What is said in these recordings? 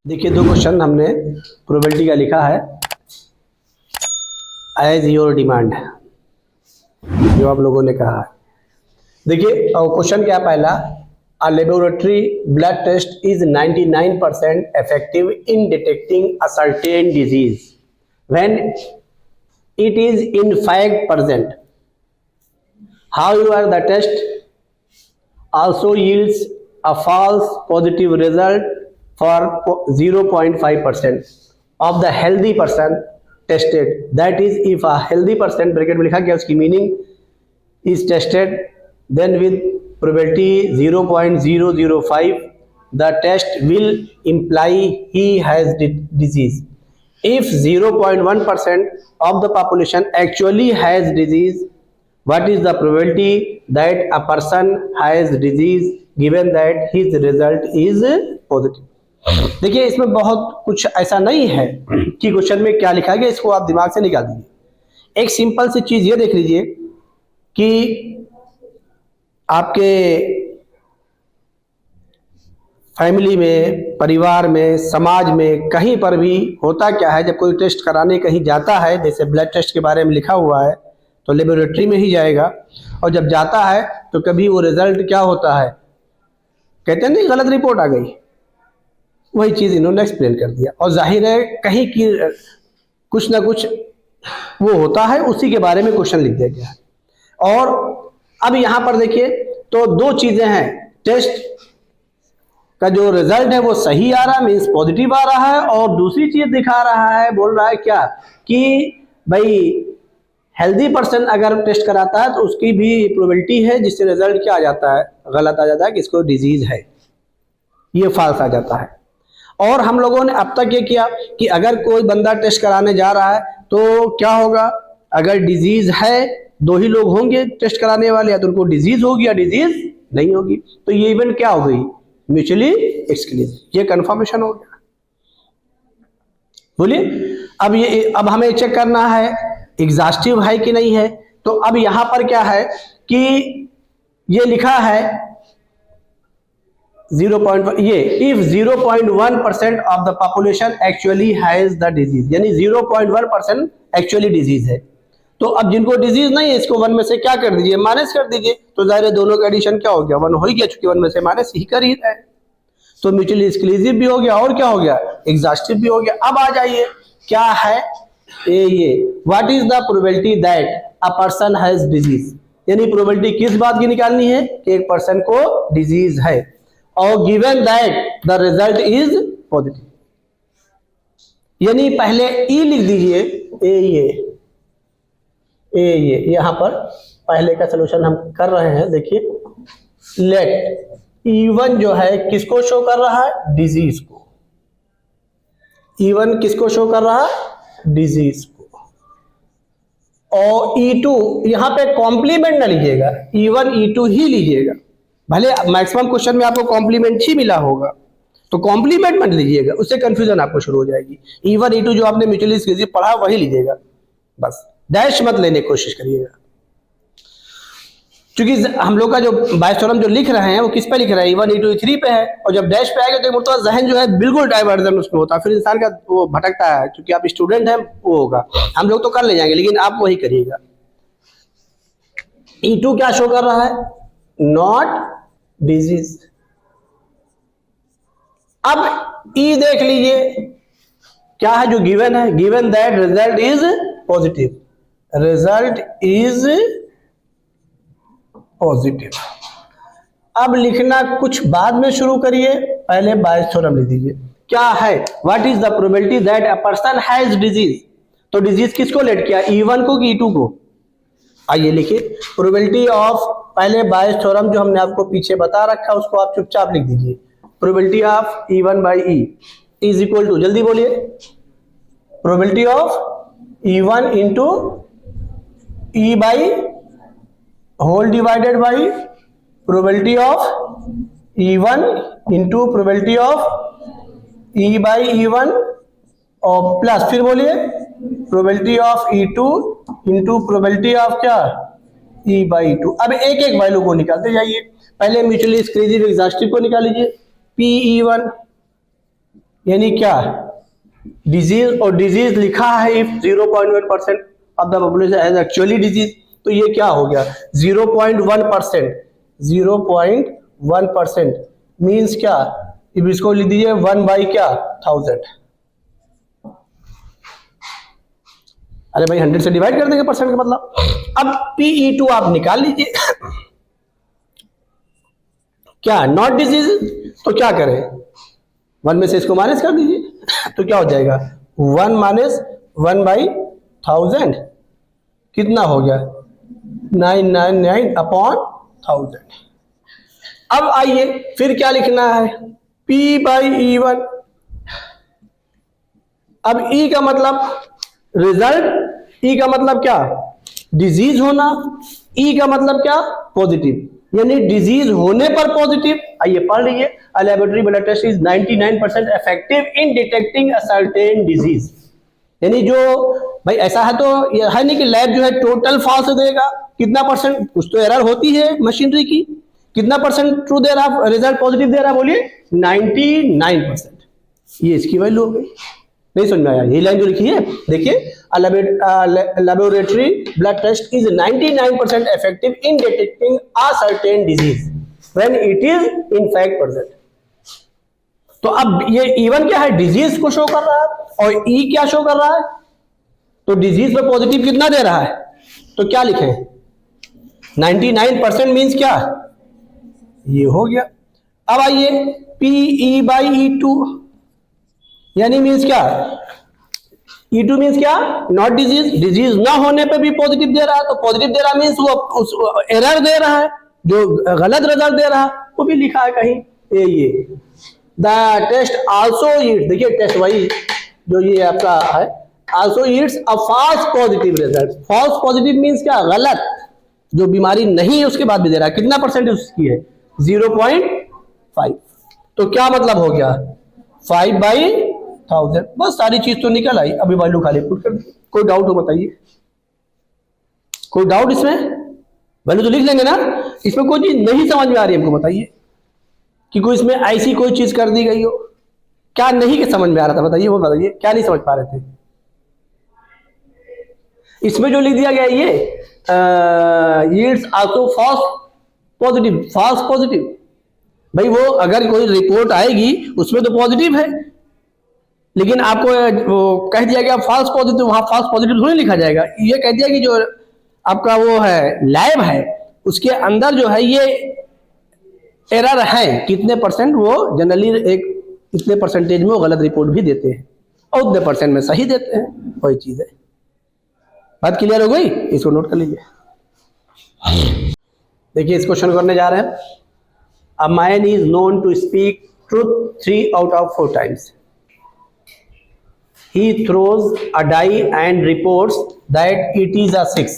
देखिए दो क्वेश्चन हमने प्रोबेबिलिटी का लिखा है एज योर डिमांड, जो आप लोगों ने कहा है। देखिए क्वेश्चन क्या पहला, a laboratory blood test is 99% effective in detecting a certain disease when it is in fact present. However, the test also yields a false positive result for 0.5% of the healthy person tested. That is, if a healthy person bracket में लिखा गया उसकी meaning is tested, then with probability 0.005 the test will imply he has disease. If 0.1% of the population actually has disease, what is the probability that a person has disease given that his result is positive? देखिए इसमें बहुत कुछ ऐसा नहीं है कि question में क्या लिखा गया, इसको आप दिमाग से निकाल दीजिए। एक सिंपल सी चीज ये देख लीजिए कि आपके फैमिली में, परिवार में, समाज में, कहीं पर भी होता क्या है, जब कोई टेस्ट कराने कहीं जाता है, जैसे ब्लड टेस्ट के बारे में लिखा हुआ है तो लेबोरेटरी में ही जाएगा, और जब जाता है तो कभी वो रिजल्ट क्या होता है, कहते हैं नहीं गलत रिपोर्ट आ गई, वही चीज़ इन्होंने एक्सप्लेन कर दिया। और जाहिर है कहीं की कुछ ना कुछ वो होता है, उसी के बारे में क्वेश्चन लिख दिया गया है। और अब यहाँ पर देखिए तो दो चीज़ें हैं, टेस्ट का जो रिजल्ट है वो सही आ रहा है, मीन्स पॉजिटिव आ रहा है, और दूसरी चीज़ दिखा रहा है, बोल रहा है क्या कि भाई हेल्दी पर्सन अगर टेस्ट कराता है तो उसकी भी प्रोबेबिलिटी है जिससे रिजल्ट क्या आ जाता है, गलत आ जाता है कि इसको डिजीज है, ये फॉल्स आ जाता है। और हम लोगों ने अब तक ये किया कि अगर कोई बंदा टेस्ट कराने जा रहा है तो क्या होगा, अगर डिजीज है दो ही लोग होंगे टेस्ट कराने वाले, या तो उनको डिजीज होगी या डिजीज नहीं होगी, तो ये इवेंट क्या हो गई, म्यूचुअली एक्सक्लूसिव, ये कंफर्मेशन हो गया। बोलिए अब हमें चेक करना है एग्जॉस्टिव है कि नहीं है। तो अब यहां पर क्या है कि ये लिखा है 0.1, ये if 0.1% of the population actually has the disease, यानी 0.1% एक्चुअली डिजीज है। तो अब जिनको डिजीज नहीं है इसको 1 में से क्या कर दीजिए, माइनस कर दीजिए, तो जाहिर है दोनों का एडिशन क्या हो गया, 1 हो ही गया, चूंकि 1 में से माइनस ही कर ही रहा है, तो म्यूचुअली एक्सक्लूसिव भी हो गया और क्या हो गया, एग्जॉस्टिव भी हो गया। अब आ जाइए क्या है ये what is the probability that a person has disease, यानी प्रोबेबिलिटी किस बात की निकालनी है कि एक पर्सन को डिजीज है, और given that the result is positive, यानी पहले ई लिख दीजिए, ये यहां पर पहले का सलूशन हम कर रहे हैं। देखिए लेट E1 जो है किसको शो कर रहा है, डिजीज को, E1 किसको शो कर रहा है, डिजीज को, और E2 यहां पे कॉम्प्लीमेंट ना लीजिएगा, E1 E2 ही लीजिएगा, भले मैक्सिमम क्वेश्चन में आपको कॉम्प्लीमेंट ही मिला होगा, तो कॉम्प्लीमेंट मत लीजिएगा, उससे कंफ्यूजन आपको शुरू हो जाएगी। E1 E2 जो आपने म्यूचुअली एक्सक्लूसिव पढ़ा वही लीजिएगा, बस डैश मत लेने की कोशिश करिएगा, क्योंकि हम लोग का जो बायस थ्योरम जो लिख रहे हैं वो किस पे लिख रहे हैं, E1 E2 E3 पे है, और जब डैश पे आएगा तो मतलब जहन जो है बिल्कुल डाइवर्जन उसमें होता है, फिर इंसान का वो भटकता है, क्योंकि आप स्टूडेंट हैं वो होगा, हम लोग तो कर ले जाएंगे लेकिन आप वही करिएगा। E2 क्या शो कर रहा है, नॉट डिजीज। अब E देख लीजिए क्या है जो गिवन है, given that result is positive, result is positive. अब लिखना कुछ बाद में शुरू करिए, पहले बायस थ्योरम लिख दीजिए। क्या है, what is the probability that a person has disease, तो डिजीज किसको लेट किया, E1 को कि E2 को। आइए लिखिए प्रोबेबिलिटी ऑफ, पहले बायस थ्योरम जो हमने आपको पीछे बता रखा है उसको आप चुपचाप लिख दीजिए, probability of E1 by E is equal to, जल्दी बोलिए, probability of E1 into E by whole divided by probability of E1 into probability of E by E1, और प्लस फिर बोलिए probability of E2 into probability of क्या, E by 2। अब एक एक value को निकालते जाइए, पहले म्यूचुअली एक्सक्लूसिव एग्जॉस्टिव को निकाल लीजिए, PE1 यानी क्या, डिजीज, और डिजीज लिखा है if 0.1% of the population has actually disease, तो ये क्या हो गया 0.1%, 0.1% मीन्स क्या, अब इसको लिख दीजिए 1 बाई क्या 1000। अरे भाई 100 से डिवाइड कर देंगे परसेंट का मतलब। अब PE2 आप निकाल लीजिए क्या नॉट डिजीज, तो क्या करें 1 में से इसको माइनस कर दीजिए तो क्या हो जाएगा 1 माइनस 1 बाई 1000 कितना हो गया 999 अपॉन 1000। अब आइए फिर क्या लिखना है P बाई E1। अब E का मतलब रिजल्ट, E का मतलब क्या डिजीज होना, E का मतलब क्या पॉजिटिव, यानी डिजीज होने पर पॉजिटिव। आइए पढ़ लीजिए, a laboratory blood test is 99% effective in detecting a certain disease. यानी जो भाई ऐसा है तो ये है नहीं कि लैब जो है टोटल फॉल्स देगा, कितना परसेंट, कुछ तो एरर होती है मशीनरी की, कितना परसेंट ट्रू दे रहा, रिजल्ट पॉजिटिव दे रहा, बोलिए 99%। ये इसकी वैल्यू हो गई। नहीं समझ में आया, ये लाइन जो लिखी है देखिए, laboratory blood test is 99% effective in detecting a certain disease when it is in fact present। तो अब ये E1 क्या है, डिजीज को शो कर रहा है, और E क्या शो कर रहा है, तो डिजीज पे पॉजिटिव कितना दे रहा है, तो क्या लिखे 99% मीन्स क्या, ये हो गया। अब आइए PE बाई E2, यानी मीन्स क्या, E2 मीन्स क्या नॉट डिजीज, डिजीज ना होने पे भी पॉजिटिव दे रहा है, तो पॉजिटिव दे रहा मीन्स वो एरर दे रहा है, जो गलत रिजल्ट दे रहा है वो भी लिखा है कहीं, ये द टेस्ट आल्सो ईट्स, देखिए टेस्ट वही जो ये आपका है, also eats a false positive result. False positive means क्या, गलत, जो बीमारी नहीं है उसके बाद भी दे रहा है, कितना परसेंट उसकी है 0.5। तो क्या मतलब हो गया 5 बाई 1000। बस सारी चीज तो निकल आई, अभी वैल्यू खाली पुट कर दी। कोई डाउट हो बताइए, कोई डाउट इसमें, वैल्यू तो लिख लेंगे ना, इसमें कोई चीज नहीं समझ में आ रही है हमको बताइए, कि कोई इसमें ऐसी कोई चीज कर दी गई हो, क्या नहीं के समझ में आ रहा था बताइए, वो बताइए क्या नहीं समझ पा रहे थे। इसमें जो लिख दिया गया ये yields also false positive, false positive, भाई वो अगर कोई रिपोर्ट आएगी उसमें तो पॉजिटिव है, लेकिन आपको वो कह दिया गया फॉल्स पॉजिटिव, वहां फॉल्स पॉजिटिव थोड़ी लिखा जाएगा, ये कह दिया कि जो आपका वो है लैब है उसके अंदर जो है ये एरर है कितने परसेंट, वो जनरली एक इतने परसेंटेज में वो गलत रिपोर्ट भी देते हैं और उतने परसेंट में सही देते हैं, वही चीज है। बात क्लियर हो गई, इसको नोट कर लीजिए। देखिए इस क्वेश्चन करने जा रहे हैं, a man is known to speak truth 3 out of 4 times। He throws a die and reports that it is a 6.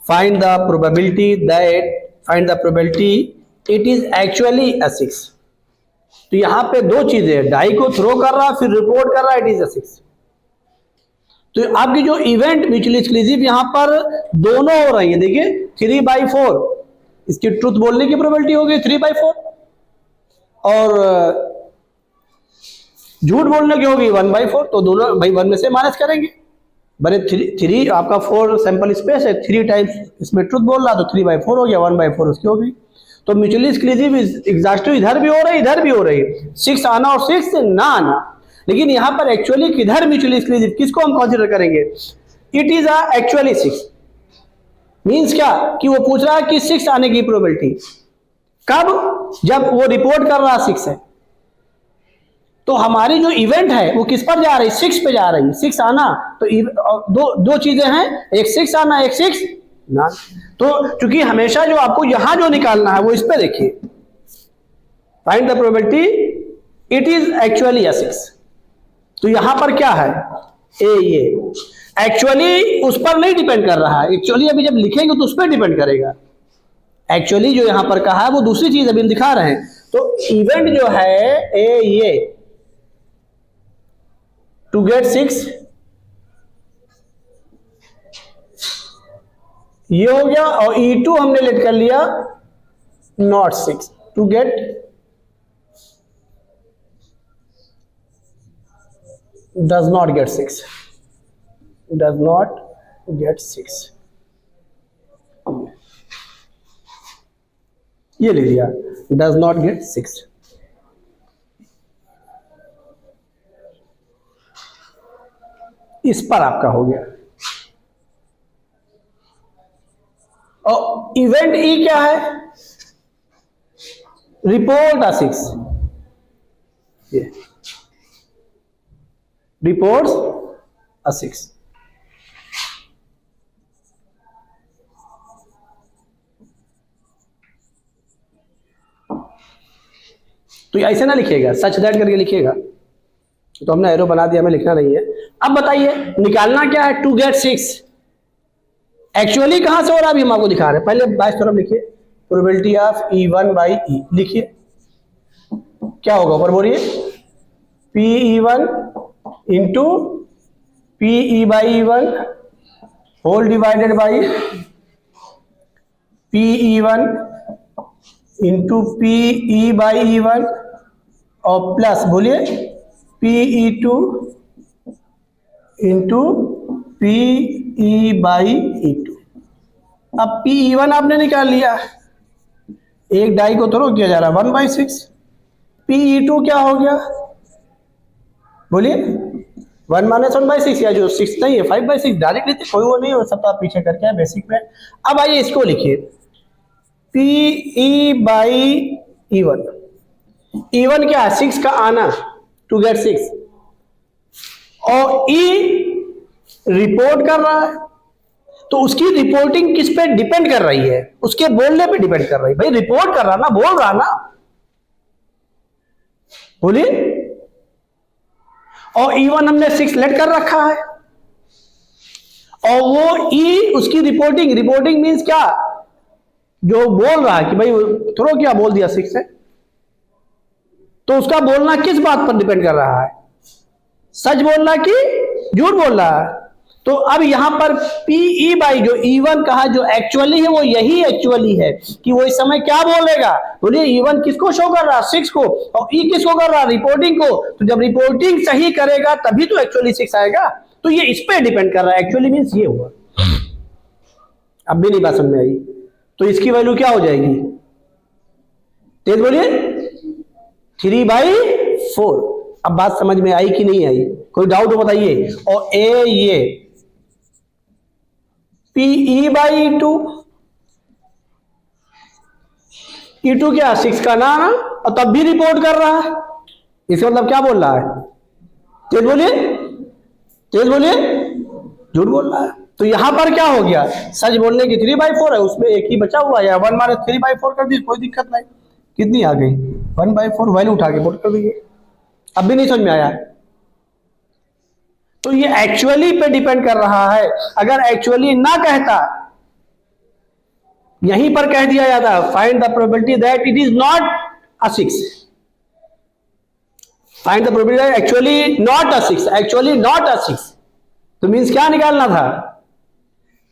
Find the probability it is actually a 6। तो यहां पे दो चीजें, डाई को थ्रो कर रहा फिर रिपोर्ट कर रहा इट इज a 6। तो आपकी जो इवेंट म्यूचुअली एक्सक्लूसिव यहां पर दोनों हो रही है, देखिए 3/4 इसकी ट्रूथ बोलने की प्रोबेबिलिटी होगी 3/4, और झूठ बोलने की होगी 1/4, तो दोनों भाई 1 में से माइनस करेंगे, बने 3 आपका 4 सैंपल स्पेस है, 3 टाइम्स इसमें ट्रूथ बोल रहा तो 3/4 हो गया, 1/4 उसकी हो गई। तो म्यूचुअली एक्सक्लूसिव एग्जॉस्टिव इधर भी हो रही इधर भी हो रही, 6 आना और 6 ना आना, लेकिन यहां पर एक्चुअली किधर म्यूचुअली एक्सक्लूसिव किसको हम कंसीडर करेंगे, it is a actually 6। Means क्या कि वो पूछ रहा है कि 6 आने की प्रोबेबिलिटी कब, जब वो रिपोर्ट कर रहा 6 है, तो हमारी जो इवेंट है वो किस पर जा रही, 6 पे जा रही, 6 आना, तो दो चीजें हैं, एक 6 आना एक 6 ना। तो चूंकि हमेशा जो आपको यहां जो निकालना है वो इस पे देखिए, find the probability it is actually a 6। तो यहां पर क्या है ये एक्चुअली उस पर नहीं डिपेंड कर रहा है, एक्चुअली अभी जब लिखेंगे तो उस पर डिपेंड करेगा, एक्चुअली जो यहां पर कहा है वो दूसरी चीज अभी हम दिखा रहे हैं। तो इवेंट जो है ये टू गेट 6 ये हो गया, और E2 हमने लेट कर लिया not 6 to get does not get 6, does not get 6, ये लिख दिया, डज नॉट गेट 6। इस पर आपका हो गया। और इवेंट ई क्या है? रिपोर्ट अ 6, ये रिपोर्ट्स अ 6। तो ऐसे ना लिखिएगा, सच दैट करके लिखिएगा। तो हमने एरो बना दिया, हमें लिखना नहीं है। अब बताइए निकालना क्या है? टू गेट 6 एक्चुअली कहां से हो रहा है, अभी हम आपको दिखा रहे हैं। पहले बाईस तरफ लिखिए, probability of E1 by E लिखिए। क्या होगा ऊपर बोलिए? PE1 into PE by E1 whole divided by PE1 into PE by E1 और प्लस बोलिए PE2 into PE by E2। अब PE1 आपने निकाल लिया, एक डाई को थोड़ा किया जा रहा है 1/6। PE2 क्या हो गया बोलिए? 1 माइनस 1/6, या जो 6 नहीं है 5/6 डायरेक्ट लेते, कोई वो नहीं हो सकता, आप पीछे करके है बेसिक में। अब आइए इसको लिखिए, PE बाई E1। E1 क्या है? 6 का आना, टू गेट 6, और E रिपोर्ट कर रहा है, तो उसकी रिपोर्टिंग किस पे डिपेंड कर रही है? उसके बोलने पे डिपेंड कर रही है। भाई रिपोर्ट कर रहा ना, बोल रहा ना, बोलिए। और E1 हमने 6 लेट कर रखा है, और वो E उसकी रिपोर्टिंग मींस क्या? जो बोल रहा है कि भाई थोड़ा क्या बोल दिया 6 है, तो उसका बोलना किस बात पर डिपेंड कर रहा है? सच बोलना कि झूठ बोल रहा है? तो अब यहां पर PE बाई जो E1 कहा, जो एक्चुअली है वो यही एक्चुअली है कि वो इस समय क्या बोलेगा। बोलिए E1 किसको शो कर रहा है? 6 को। और E किसको कर रहा है? रिपोर्टिंग को। तो जब रिपोर्टिंग सही करेगा तभी तो एक्चुअली 6 आएगा। तो ये इस पे डिपेंड कर रहा है, एक्चुअली मीन्स ये हुआ। अब भी नहीं बात समझ में आई, तो इसकी वैल्यू क्या हो जाएगी? तेज बोलिए, 3/4। अब बात समझ में आई कि नहीं आई? कोई डाउट हो बताइए। और ये PE बाई E2, E2 क्या? 6 का ना, और तब भी रिपोर्ट कर रहा है। इसका मतलब क्या बोल रहा है? तेज बोलिए, तेज बोलिए, झूठ बोल रहा है। तो यहां पर क्या हो गया? सच बोलने की 3/4 है, उसमें एक ही बचा हुआ है, 1 माइनस 3/4 कर दी, कोई दिक्कत नहीं। कितनी आ गई? 1/4 वैल्यू उठा के पुट कर दीजिए। अब भी नहीं समझ में आया? तो ये एक्चुअली पे डिपेंड कर रहा है। अगर एक्चुअली ना कहता, यहीं पर कह दिया जाता find the probability that it is not a 6, find the probability that actually not a 6, actually not a 6, तो मीन्स क्या निकालना था?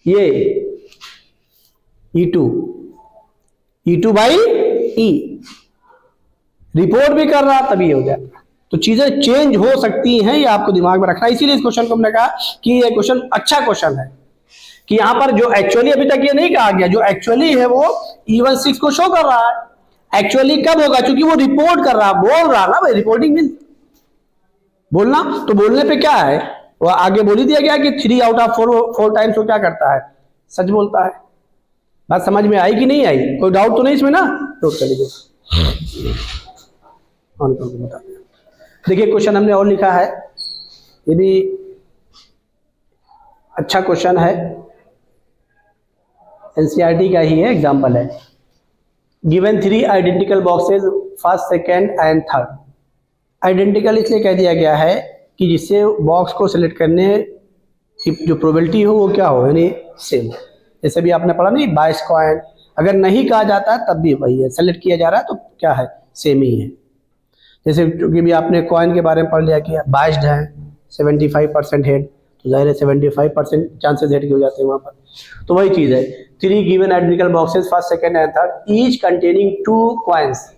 ये E2 बाई E रिपोर्ट भी कर रहा, तभी हो जाएगा। तो चीजें चेंज हो सकती हैं, ये आपको दिमाग में रखना है। इसीलिए इस क्वेश्चन को हमने कहा कि ये क्वेश्चन अच्छा क्वेश्चन है, कि यहां पर जो एक्चुअली अभी तक ये नहीं कहा गया, जो एक्चुअली है वो E1 6 को शो कर रहा है। एक्चुअली कब होगा? क्योंकि वो रिपोर्ट कर रहा, बोल रहा ना भाई, रिपोर्टिंग मीन बोलना। तो बोलने पे क्या है? वो आगे बोल ही दिया गया कि 3 आउट ऑफ 4 टाइम्स वो क्या करता है? सच बोलता है। बात समझ में आई कि नहीं आई? कोई डाउट तो नहीं इसमें ना? नोट कर लीजिए, ऑन करके बता दें। देखिए क्वेश्चन हमने और लिखा है, ये भी अच्छा क्वेश्चन है, एनसीईआरटी का ही है, एग्जांपल है। Given 3 identical boxes, first, second and third. Identical इसलिए कह दिया गया है कि जिससे बॉक्स को सिलेक्ट करने की जो प्रोबेबिलिटी हो वो क्या हो, यानी सेम हो। जैसे भी आपने पढ़ा नहीं, बाइस कॉइन, अगर नहीं कहा जाता है तब भी वही है, सेलेक्ट किया जा रहा है तो क्या है? सेम ही है। जैसे क्योंकि भी आपने कॉइन के बारे में पढ़ लिया कि बाइस्ड है, 75% हेड, तो जाहिर है 75% चांसेस हेड के हो जाते हैं वहाँ पर। तो वही चीज़ है, 3 given identical boxes, first, second and third, each containing 2 coins.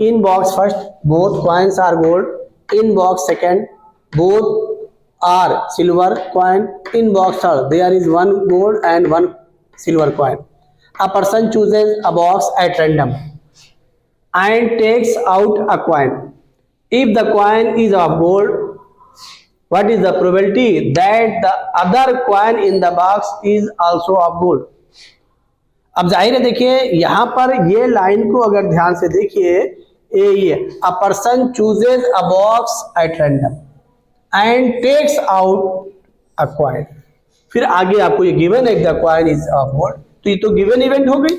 In box first both coins are gold, in box second both are silver coin. In box third there is one gold and one silver coin. A person chooses a box at random and takes out a coin. If the coin is of gold, what is the probability that the other coin in the box is also of gold? अब जाहिर है देखिए यहां पर ये line को अगर ध्यान से देखिए, ये a person chooses a box at random and takes out a coin, फिर आगे आपको ये गिवन है the coin is of gold, तो ये तो गिवन इवेंट हो गई।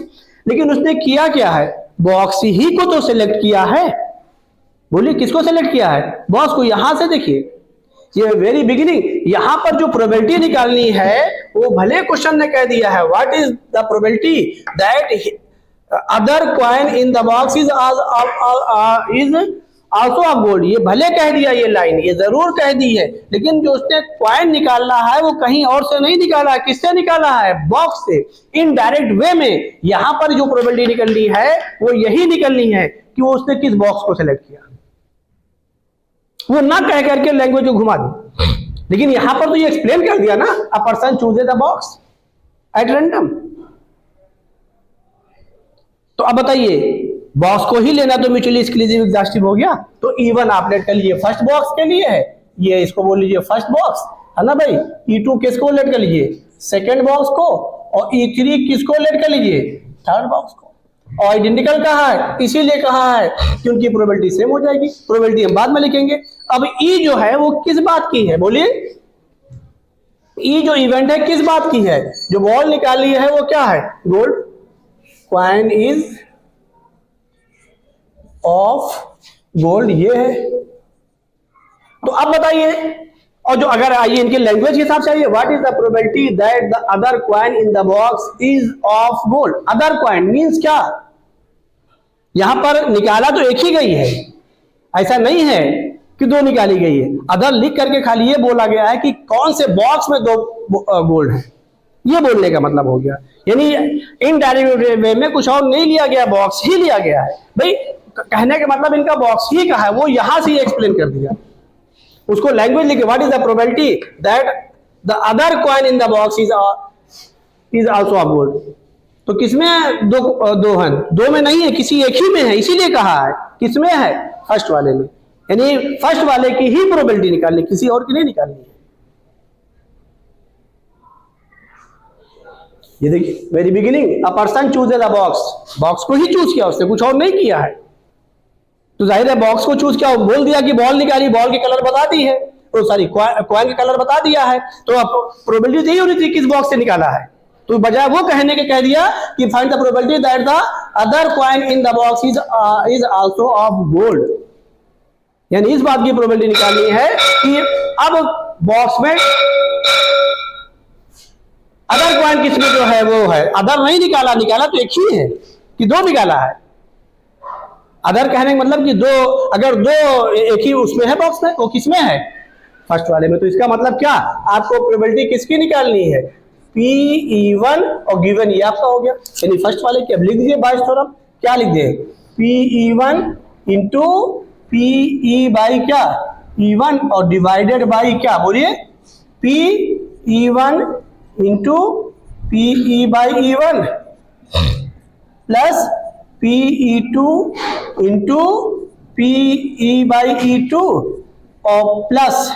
लेकिन उसने किया क्या है, बॉक्स ही को तो सिलेक्ट किया है। बोलिए किसको सिलेक्ट किया है, बॉक्स को। यहां से देखिए ये वेरी बिगिनिंग, यहां पर जो प्रोबेबिलिटी निकालनी है वो भले क्वेश्चन ने कह दिया है what is the probability that other coin in the box is also of gold, ये भले कह दिया, ये लाइन ये जरूर कह दी है, लेकिन जो उसने कॉइन निकालना है वो कहीं और से नहीं निकाला है। किससे निकाला है, बॉक्स से, इनडायरेक्ट वे में। यहां पर जो प्रोबेबिलिटी निकलनी है वो यही निकलनी है कि वो उसने किस बॉक्स को सिलेक्ट किया, वो ना कह करके लैंग्वेज को घुमा दी। लेकिन यहां पर तो ये एक्सप्लेन कर दिया ना, अ person chooses the box at random. तो अब बताइए बॉक्स को ही लेना तो म्यूचुअली एक्सक्लूसिव एग्जॉस्टिव हो गया, तो E1 आप लेट कर लीजिए फर्स्ट बॉक्स के लिए है, ये इसको बोल लीजिए फर्स्ट बॉक्स है ना भाई। E2 किसको लेट कर लीजिए, सेकेंड बॉक्स को, और E3 किसको लेट कर लीजिए, थर्ड बॉक्स को। और आइडेंटिकल कहा है, इसीलिए कहा है कि उनकी प्रोबेबिलिटी सेम हो जाएगी। प्रोबेबिलिटी हम बाद में लिखेंगे। अब ई जो है वो किस बात की है, बोलिए ई जो इवेंट है किस बात की है, जो बॉल निकाली है वो क्या है, gold, coin is of gold, ये है। तो अब बताइए, और जो अगर आइए इनके लैंग्वेज के हिसाब से आइए, what is the probability that the other coin in the box is of gold. Other coin means क्या, यहां पर निकाला तो एक ही गई है, ऐसा नहीं है कि दो निकाली गई है। अदर लिख करके खाली ये बोला गया है कि कौन से बॉक्स में दो गोल्ड है, ये बोलने का मतलब हो गया। यानी इनडायरेक्ट वे में कुछ और नहीं लिया गया, बॉक्स ही लिया गया है। भाई कहने का मतलब इनका बॉक्स ही का है, वो यहां से एक्सप्लेन कर दिया। उसको लैंग्वेज लिखे, what is the probability that the other coin in the box is also of gold. तो किसमें दो हैं, दो में नहीं है, किसी एक ही में है, इसीलिए कहा है किसमें है, फर्स्ट वाले में। यानी फर्स्ट वाले की ही प्रोबेबिलिटी निकालनी, किसी और की नहीं निकालनी है। ये देखिए very beginning, a person chooses a box, box को ही चूज किया उसने, कुछ और नहीं किया है। तो जाहिर है बॉक्स को चूज किया, बोल दिया कि बॉल निकाली, बॉल की कलर बता दी है, तो सॉरी कॉइन का कलर बता दिया है, तो अब प्रोबेबिलिटी यही होनी थी किस बॉक्स से निकाला है। तो बजाय वो कहने के कह दिया कि find the probability that the other coin in the box is also of gold. यानी इस बात की प्रोबेबिलिटी निकालनी है कि अब बॉक्स में अदर कॉइन किसमें जो है वो है, अदर नहीं निकाला, निकाला तो एक ही है कि दो निकाला है। अदर कहने का मतलब कि दो, अगर दो एक ही उसमें है बॉक्स में, वो किसमें है, फर्स्ट वाले में। तो इसका मतलब क्या, आपको प्रोबेबिलिटी किसकी निकालनी है, Pe1 और गिवन ये आपका हो गया, यानी फर्स्ट वाले की। अब लिख दीजिए बायस थ्योरम, क्या लिख दिए, Pe1 इंटू Pe बाई क्या, E1 और डिवाइडेड बाई क्या, बोलिए Pe1 into Pe by E1 plus Pe2 into Pe by E2 और प्लस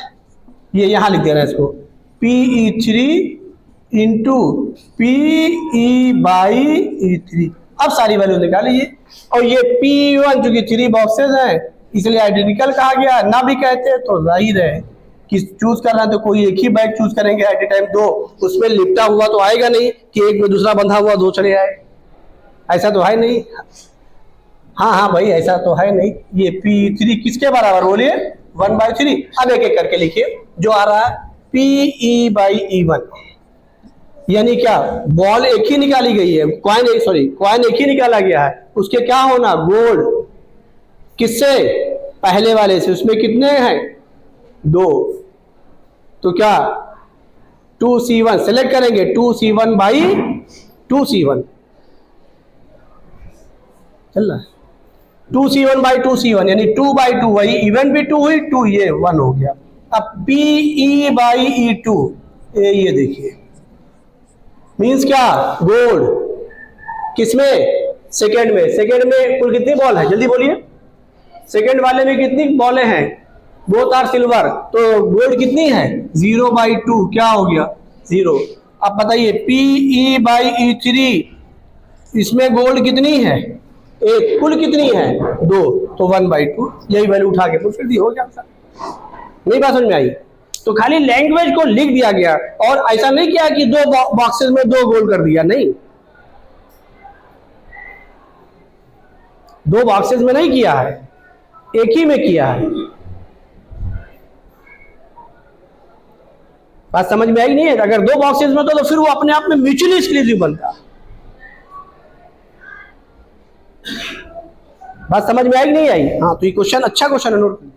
ये यहां लिख देना इसको Pe3 into Pe by E3। अब सारी वैल्यू निकाल लीजिए। और ये Pe1 चूंकि 3 बॉक्सेस हैं इसलिए आइडेंटिकल कहा गया, ना भी कहते तो जाहिर है कि चूज करना है तो कोई एक ही बैग चूज करेंगे एट ए टाइम, दो उसमें लिपटा हुआ तो आएगा नहीं कि एक में दूसरा बंधा हुआ दो चले आए, ऐसा तो है नहीं। हाँ हाँ भाई ऐसा तो है नहीं। ये P3 किसके बराबर, बोलिए 1/3। अब एक एक करके लिखिए जो आ रहा है Pe बाई E1, यानी क्या, बॉल एक ही निकाली गई है, कॉइन एक ही निकाला गया है, उसके क्या होना, गोल्ड। किससे, पहले वाले से, उसमें कितने हैं, दो। तो क्या 2C1 सेलेक्ट करेंगे, 2C1 बाई 2C1 चल रहा है, 2C1 बाई 2C1 यानी 2/2, वही इवेंट भी 2 हुई, 2 ये 1 हो गया। अब PE/E2 ये देखिए मीन्स क्या, गोल्ड किसमें, सेकेंड में। सेकेंड में कुल कितनी बॉल है, जल्दी बोलिए, सेकेंड वाले में कितनी बॉलें हैं, बोथ आर सिल्वर, तो गोल्ड कितनी है 0/2, क्या हो गया 0। अब बताइए PE/E3, इसमें गोल्ड कितनी है 1, कुल कितनी है 2, तो 1/2, यही वैल्यू उठा के तो फिर दी हो गया आंसर। नहीं बात समझ में आई? तो खाली लैंग्वेज को लिख दिया गया और ऐसा नहीं किया कि 2 बॉक्सेस में 2 गोल कर दिया, नहीं, 2 बॉक्सेस में नहीं किया है, एक ही में किया है। बात समझ में आई नहीं है? अगर 2 बॉक्सेस में तो फिर वो अपने आप में म्यूचुअली एक्सक्लूसिव बनता। बात समझ में आई नहीं आई? हाँ, तो ये क्वेश्चन अच्छा क्वेश्चन है, नोट कीजिए।